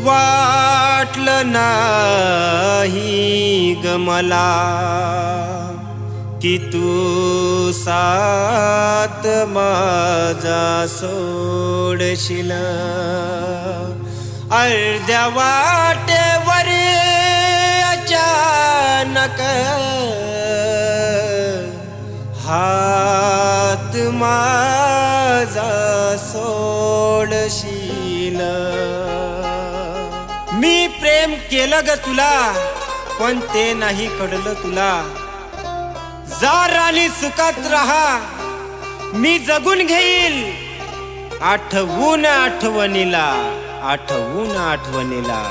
वाटलं नाही ग मला की तू साथ माझा सोडशील. अर्ध्या वाटेवर अचानक हात माझा सोडशील. मी प्रेम केलं ग तुला पण ते नाही कळलं तुला. जा राणी सुखात रहा मी जगून घेईल आठवून आठवणीला आठवून आठवणीला.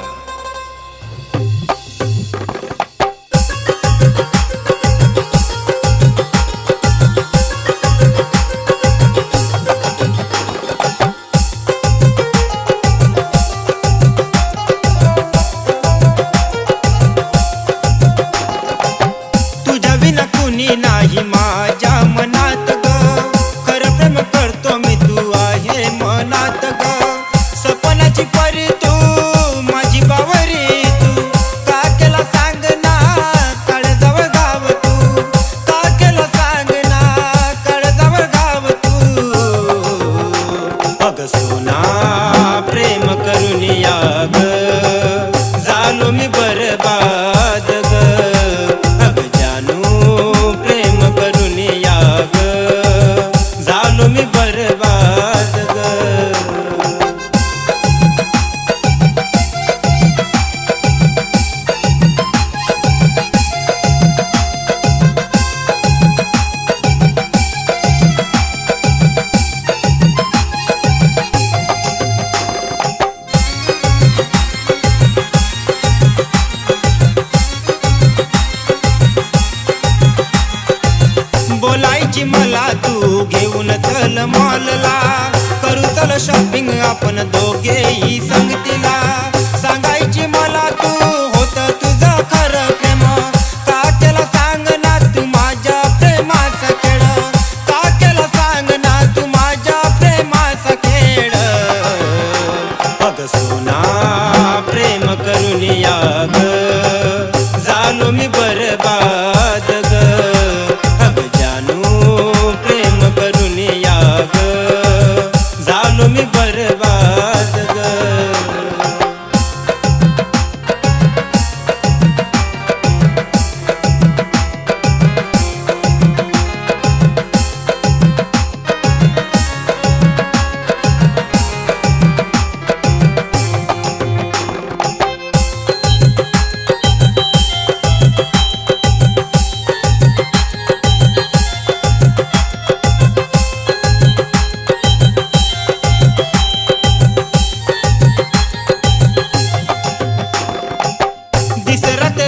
नाही माझ्या मनात ग खरं प्रेम करतो मी तू आहे मनात ग. सपनाची परी तू माझी बावरी तू का केला सांग ना काळजावर गाव तू का केला सांग ना काळजावर गाव तू. अग सोना प्रेम करून या ग झालो मी बरबाद ग. बोलायची मला तू घेऊन चल मॉलला करू चल शॉपिंग आपण दोघेही संगतीला. सांगायची मला तू होत तुझं खरं प्रेम का केलं सांग ना तू माझ्या प्रेमाचा खेळ का केलं सांग ना तू माझ्या प्रेमाचा खेळ. अग सोना प्रेम करून या ग झालो मी बरबाद ग. झालो मी बरबाद ग.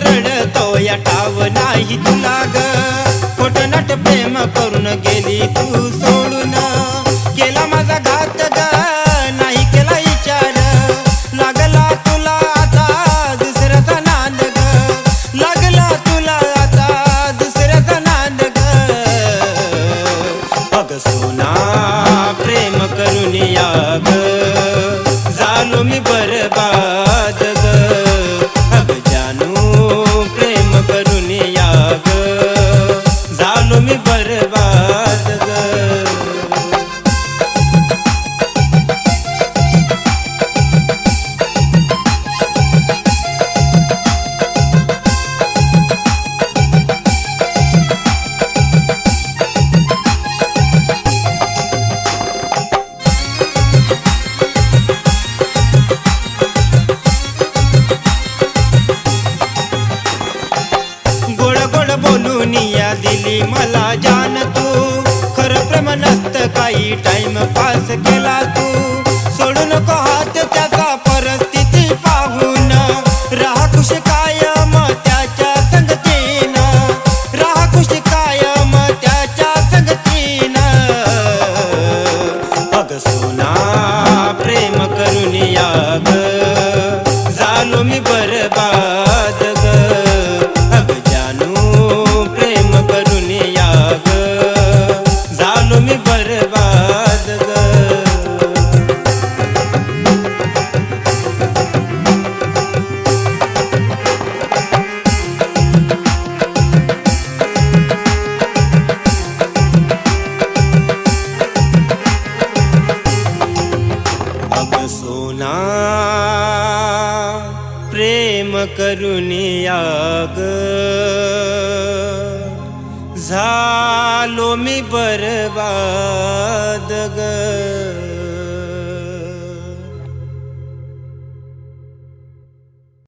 रडतो या ठाव नाही तुला ग खोटं नाट प्रेम करून गेली तू सोडून. केला माझा घात ग नाही केला विचार लागला तुला आता दुसऱ्याचा नाद ग लागला तुला आता दुसऱ्याचा नाद ग. अग सोना प्रेम करून या ग झालो मी बरबाद ग. झालो मी बरबाद ग. बोलून या दिली मला जान तू खरं प्रेम नसतं काही टाइम पास केला तू. सोडू नको हात त्याचा परिस्थिती पाहून राहा खुश कायम त्याच्या संगतीनं राहा खुश कायम त्याच्या संगतीनं. अग सोना प्रेम करून या ग झालो मी बरबाद ग. झालो मी बरबाद ग. प्रेम करून याग झालो मी बरबाद ग.